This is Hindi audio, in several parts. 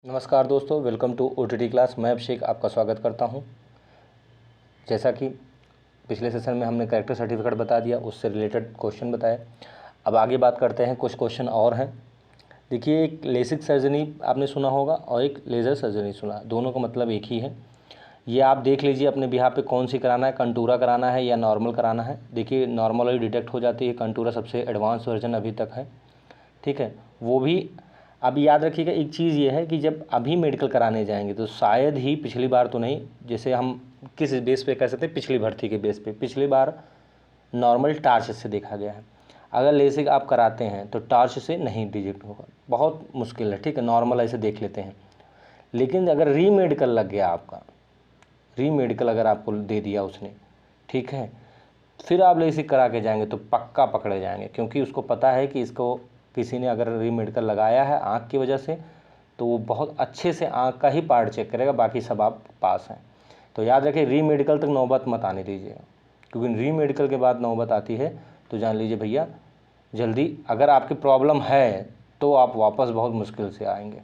नमस्कार दोस्तों, वेलकम टू OTT क्लास। मैं अभिषेक आपका स्वागत करता हूं। जैसा कि पिछले सेशन में हमने कैरेक्टर सर्टिफिकेट बता दिया, उससे रिलेटेड क्वेश्चन बताए। अब आगे बात करते हैं, कुछ क्वेश्चन और हैं। देखिए, एक लेसिक सर्जरी आपने सुना होगा और एक लेज़र सर्जरी सुना, दोनों का मतलब एक ही है। ये आप देख लीजिए अपने बिहार पे कौन सी कराना है, कंटूरा कराना है या नॉर्मल कराना है। देखिए, नॉर्मल ही डिटेक्ट हो जाती है, कंटूरा सबसे एडवांस वर्जन अभी तक है, ठीक है। वो भी अब याद रखिएगा, एक चीज़ ये है कि जब अभी मेडिकल कराने जाएंगे तो शायद ही, पिछली बार तो नहीं, जैसे हम किस बेस पे कह सकते हैं, पिछली भर्ती के बेस पे पिछली बार नॉर्मल टार्च से देखा गया है। अगर लेसिक आप कराते हैं तो टार्च से नहीं डिटेक्ट होगा, बहुत मुश्किल है, ठीक है। नॉर्मल ऐसे देख लेते हैं। लेकिन अगर री मेडिकल लग गया आपका, री मेडिकल अगर आपको दे दिया उसने, ठीक है, फिर आप लेसिक करा के जाएंगे तो पक्का पकड़े जाएंगे, क्योंकि उसको पता है कि इसको किसी ने अगर री मेडिकल लगाया है आँख की वजह से, तो वो बहुत अच्छे से आँख का ही पार्ट चेक करेगा, बाकी सब आप पास हैं। तो याद रखें, री मेडिकल तक नौबत मत आने दीजिएगा, क्योंकि री मेडिकल के बाद नौबत आती है तो जान लीजिए भैया, जल्दी अगर आपकी प्रॉब्लम है तो आप वापस बहुत मुश्किल से आएंगे,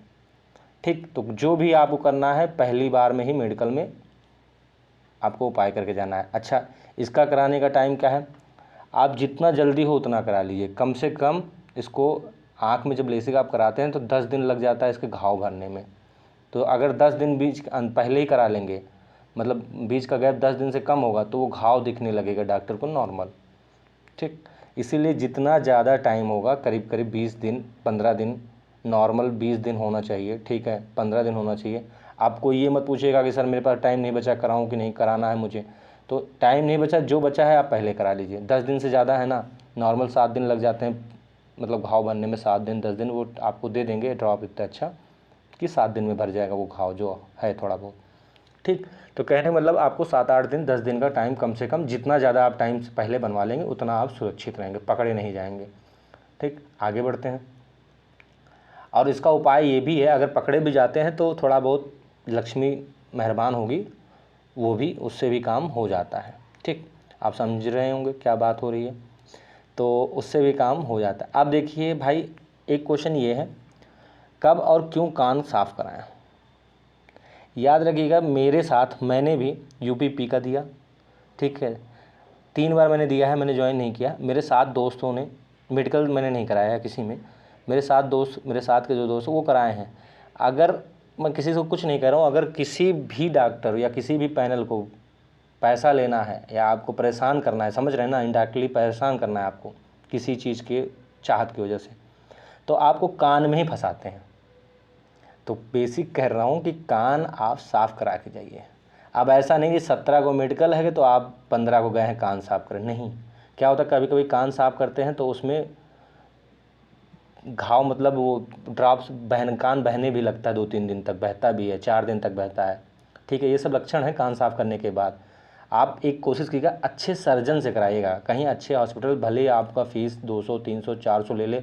ठीक। तो जो भी आपको करना है, पहली बार में ही मेडिकल में आपको उपाय करके जाना है। अच्छा, इसका कराने का टाइम क्या है? आप जितना जल्दी हो उतना करा लीजिए। कम से कम इसको आँख में जब लेसिक आप कराते हैं तो 10 दिन लग जाता है इसके घाव भरने में। तो अगर 10 दिन बीच पहले ही करा लेंगे, मतलब बीच का गैप 10 दिन से कम होगा, तो वो घाव दिखने लगेगा डॉक्टर को नॉर्मल, ठीक। इसीलिए जितना ज़्यादा टाइम होगा, करीब करीब 20 दिन 15 दिन, नॉर्मल 20 दिन होना चाहिए, ठीक है, 15 दिन होना चाहिए। आपको ये मत पूछिएगा कि सर मेरे पास टाइम नहीं बचा, कराऊं कि नहीं, कराना है मुझे। तो टाइम नहीं बचा, जो बचा है आप पहले करा लीजिए। 10 दिन से ज़्यादा है ना, नॉर्मल 7 दिन लग जाते हैं, मतलब घाव भरने में 7 दिन 10 दिन वो आपको दे देंगे ड्रॉप, इतना अच्छा कि 7 दिन में भर जाएगा वो घाव जो है थोड़ा बहुत, ठीक। तो कहने का मतलब आपको 7-8 दिन 10 दिन का टाइम कम से कम, जितना ज़्यादा आप टाइम से पहले बनवा लेंगे उतना आप सुरक्षित रहेंगे, पकड़े नहीं जाएंगे, ठीक। आगे बढ़ते हैं। और इसका उपाय ये भी है, अगर पकड़े भी जाते हैं तो थोड़ा बहुत लक्ष्मी मेहरबान होगी, वो भी, उससे भी काम हो जाता है, ठीक। आप समझ रहे होंगे क्या बात हो रही है, तो उससे भी काम हो जाता है। अब देखिए भाई, एक क्वेश्चन ये है, कब और क्यों कान साफ कराएं? याद रखिएगा, मेरे साथ मैंने भी UPP का दिया, ठीक है, 3 बार मैंने दिया है, मैंने ज्वाइन नहीं किया। मेरे साथ दोस्तों ने, मेडिकल मैंने नहीं कराया है किसी में, मेरे साथ दोस्त, मेरे साथ के जो दोस्त वो कराए हैं। अगर मैं किसी से कुछ नहीं कह रहा हूँ, अगर किसी भी डॉक्टर या किसी भी पैनल को पैसा लेना है या आपको परेशान करना है, समझ रहे हैं ना, इनडायरेक्टली परेशान करना है आपको किसी चीज़ के चाहत की वजह से, तो आपको कान में ही फंसाते हैं। तो बेसिक कह रहा हूँ कि कान आप साफ़ करा के जाइए। अब ऐसा नहीं कि 17 को मेडिकल है तो आप 15 को गए हैं कान साफ़ करें, नहीं। क्या होता है, कभी कभी कान साफ़ करते हैं तो उसमें घाव, मतलब वो ड्रॉप्स कान बहने भी लगता है, 2-3 दिन तक बहता भी है, 4 दिन तक बहता है, ठीक है। ये सब लक्षण है कान साफ़ करने के बाद। आप एक कोशिश कीजिएगा, अच्छे सर्जन से कराइएगा, कहीं अच्छे हॉस्पिटल, भले ही आपका फ़ीस 200 300 400 ले ले,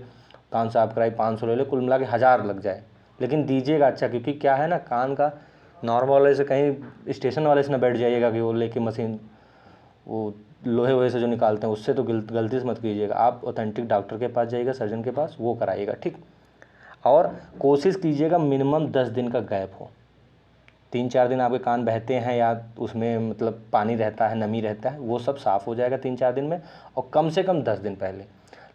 कान साफ़ कराई 500 ले ले, कुल मिला के 1000 लग जाए, लेकिन दीजिएगा अच्छा। क्योंकि क्या है ना, कान का नॉर्मल वाले से कहीं स्टेशन वाले से ना बैठ जाइएगा कि वो लेके मशीन, वो लोहे वोहे से जो निकालते हैं उससे तो गलती से मत कीजिएगा। आप ऑथेंटिक डॉक्टर के पास जाइएगा, सर्जन के पास, वो कराइएगा, ठीक। और कोशिश कीजिएगा मिनिमम 10 दिन का गैप हो। 3-4 दिन आपके कान बहते हैं या उसमें मतलब पानी रहता है, नमी रहता है, वो सब साफ़ हो जाएगा 3-4 दिन में, और कम से कम 10 दिन पहले।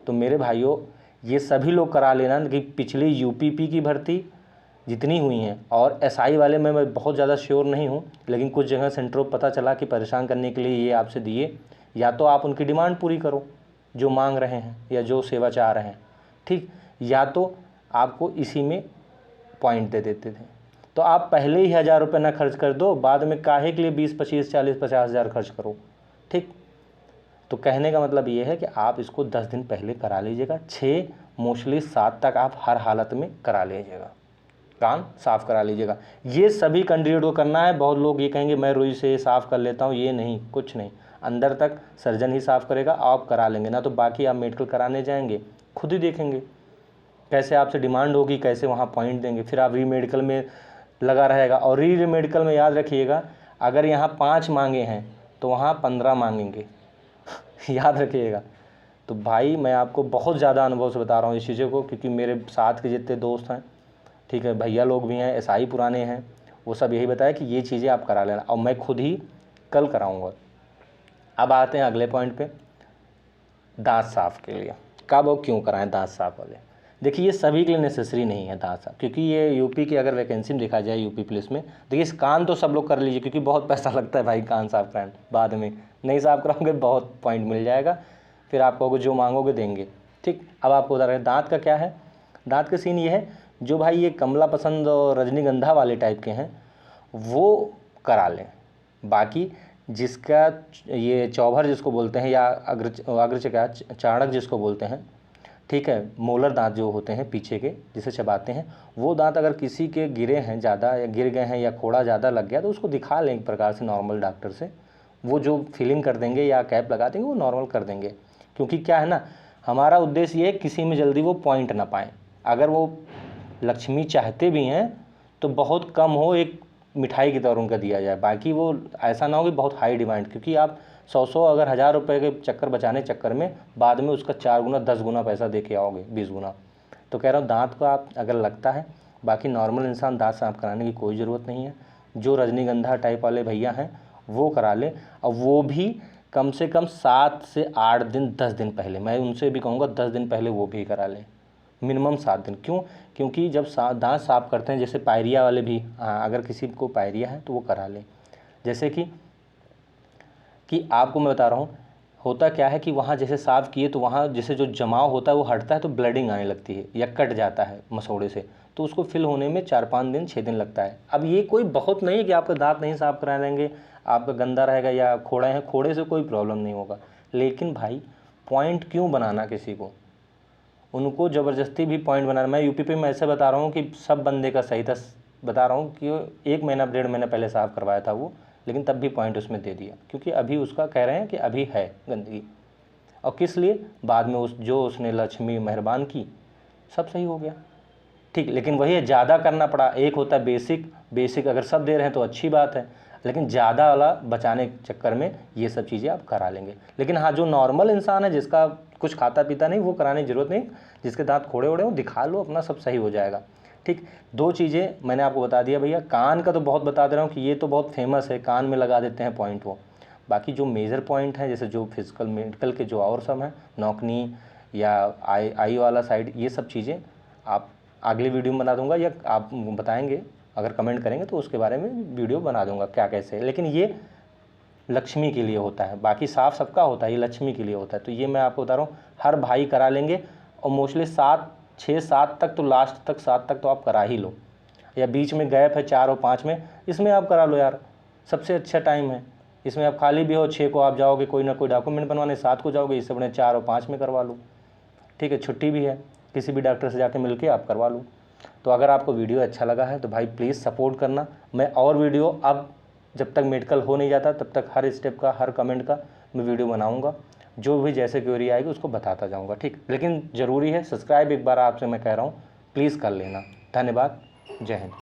तो मेरे भाइयों, ये सभी लोग करा लेना कि पिछली UPP की भर्ती जितनी हुई हैं, और SI वाले में मैं बहुत ज़्यादा श्योर नहीं हूँ, लेकिन कुछ जगह सेंटरों पता चला कि परेशान करने के लिए ये आपसे दिए, या तो आप उनकी डिमांड पूरी करो जो मांग रहे हैं या जो सेवा चाह रहे हैं, ठीक, या तो आपको इसी में पॉइंट दे देते थे। तो आप पहले ही 1000 रुपये ना खर्च कर दो, बाद में काहे के लिए 20 25 40 50 हज़ार खर्च करो, ठीक। तो कहने का मतलब ये है कि आप इसको 10 दिन पहले करा लीजिएगा, 6 मोस्टली 7 तक आप हर हालत में करा लीजिएगा, कान साफ़ करा लीजिएगा। ये सभी कैंडिडेट को करना है। बहुत लोग ये कहेंगे मैं रुई से साफ़ कर लेता हूँ, ये नहीं, कुछ नहीं, अंदर तक सर्जन ही साफ़ करेगा, आप करा लेंगे ना, तो बाकी आप मेडिकल कराने जाएंगे, खुद ही देखेंगे कैसे आपसे डिमांड होगी, कैसे वहाँ पॉइंट देंगे, फिर आप री मेडिकल में लगा रहेगा। और री मेडिकल में याद रखिएगा, अगर यहाँ 5 मांगे हैं तो वहाँ 15 मांगेंगे याद रखिएगा। तो भाई, मैं आपको बहुत ज़्यादा अनुभव से बता रहा हूँ इस चीज़ों को, क्योंकि मेरे साथ के जितने दोस्त हैं ठीक है, भैया लोग भी हैं, एसआई पुराने हैं, वो सब यही बताया कि ये चीज़ें आप करा लेना, और मैं खुद ही कल कराऊँगा। अब आते हैं अगले पॉइंट पे, दांत साफ़ के लिए कब और क्यों कराएं दांत साफ़ वाले। देखिए ये सभी के लिए नेसेसरी नहीं है दांत साफ़, क्योंकि ये यूपी की अगर वैकेंसी में देखा जाए यूपी पुलिस में, देखिए इस कान तो सब लोग कर लीजिए, क्योंकि बहुत पैसा लगता है भाई कान साफ़ कराने, बाद में नहीं साफ़ कराओगे बहुत पॉइंट मिल जाएगा, फिर आप कहोगे जो मांगोगे देंगे। ठीक, अब आपको बता रहे हैं दाँत का क्या है। दाँत का सीन ये है, जो भाई ये कमला पसंद और रजनीगंधा वाले टाइप के हैं वो करा लें, बाकी जिसका ये चौभर जिसको बोलते हैं, या अग्र क्या चाणक जिसको बोलते हैं, ठीक है, मोलर दांत जो होते हैं पीछे के जिसे चबाते हैं, वो दांत अगर किसी के गिरे हैं ज़्यादा, या गिर गए हैं, या खोड़ा ज़्यादा लग गया, तो उसको दिखा लें एक प्रकार से नॉर्मल डॉक्टर से, वो जो फिलिंग कर देंगे या कैप लगा देंगे वो नॉर्मल कर देंगे। क्योंकि क्या है ना, हमारा उद्देश्य ये है किसी में जल्दी वो पॉइंट ना पाएँ। अगर वो लक्ष्मी चाहते भी हैं तो बहुत कम हो, एक मिठाई की तरह उनका दिया जाए, बाकी वो ऐसा ना हो कि बहुत हाई डिमांड, क्योंकि आप 100 अगर 1000 रुपये के चक्कर बचाने चक्कर में बाद में उसका 4 गुना 10 गुना पैसा दे के आओगे, 20 गुना। तो कह रहा हूँ दांत को आप अगर लगता है, बाकी नॉर्मल इंसान दांत साफ कराने की कोई ज़रूरत नहीं है। जो रजनीगंधा टाइप वाले भैया हैं वो करा लें, और वो भी कम से कम 7 से 8 दिन 10 दिन पहले, मैं उनसे भी कहूँगा 10 दिन पहले वो भी करा लें, मिनिमम 7 दिन। क्यों? क्योंकि जब दांत साफ़ करते हैं, जैसे पायरिया वाले भी, अगर किसी को पायरिया है तो वो करा लें। जैसे कि आपको मैं बता रहा हूँ, होता क्या है कि वहाँ जैसे साफ़ किए तो वहाँ जैसे जो जमाव होता है वो हटता है, तो ब्लडिंग आने लगती है या कट जाता है मसौड़े से, तो उसको फिल होने में 4-5 दिन 6 दिन लगता है। अब ये कोई बहुत नहीं है कि आपका दांत नहीं साफ़ करा लेंगे, आपका गंदा रहेगा या खोड़े हैं, खोड़े से कोई प्रॉब्लम नहीं होगा, लेकिन भाई पॉइंट क्यों बनाना किसी को, उनको ज़बरदस्ती भी पॉइंट बनाना। मैं यूपी पे मैं ऐसे बता रहा हूँ कि सब बंदे का सही था, बता रहा हूँ कि 1 महीना 1.5 महीना पहले साफ़ करवाया था वो, लेकिन तब भी पॉइंट उसमें दे दिया, क्योंकि अभी उसका कह रहे हैं कि अभी है गंदगी, और किस लिए, बाद में उसने लक्ष्मी मेहरबान की, सब सही हो गया। ठीक, लेकिन वही है, ज़्यादा करना पड़ा। एक होता है बेसिक अगर सब दे रहे हैं तो अच्छी बात है, लेकिन ज़्यादा वाला बचाने के चक्कर में ये सब चीज़ें आप करा लेंगे। लेकिन हाँ, जो नॉर्मल इंसान है जिसका कुछ खाता पीता नहीं, वो कराने की ज़रूरत नहीं, जिसके दांत खोड़े ओड़े हो दिखा लो अपना, सब सही हो जाएगा। ठीक, 2 चीज़ें मैंने आपको बता दिया भैया। कान का तो बहुत बता दे रहा हूँ कि ये तो बहुत फेमस है, कान में लगा देते हैं पॉइंट वो। बाकी जो मेजर पॉइंट है, जैसे जो फिजिकल मेडिकल के जो और सब हैं, नौकनी या आई वाला साइड, ये सब चीज़ें आप अगली वीडियो में बना दूंगा, या आप बताएंगे अगर कमेंट करेंगे तो उसके बारे में वीडियो बना दूंगा क्या कैसे। लेकिन ये लक्ष्मी के लिए होता है, बाकी साफ सबका होता है, ये लक्ष्मी के लिए होता है। तो ये मैं आपको बता रहा हूँ, हर भाई करा लेंगे, और मोस्टली 6-7 तक तो, लास्ट तक 7 तक तो आप करा ही लो, या बीच में गैप है 4 और 5 में, इसमें आप करा लो यार, सबसे अच्छा टाइम है। इसमें आप खाली भी हो, 6 को आप जाओगे कोई ना कोई डॉक्यूमेंट बनवाने, 7 को जाओगे, इससे बड़े 4 और 5 में करवा लो। ठीक है, छुट्टी भी है, किसी भी डॉक्टर से जाके मिल के आप करवा लो। तो अगर आपको वीडियो अच्छा लगा है तो भाई प्लीज़ सपोर्ट करना। मैं और वीडियो, अब जब तक मेडिकल हो नहीं जाता तब तक हर स्टेप का, हर कमेंट का मैं वीडियो बनाऊंगा, जो भी जैसे क्वेरी आएगी उसको बताता जाऊंगा। ठीक, लेकिन ज़रूरी है सब्सक्राइब एक बार आपसे मैं कह रहा हूँ प्लीज़ कर लेना। धन्यवाद, जय हिंद।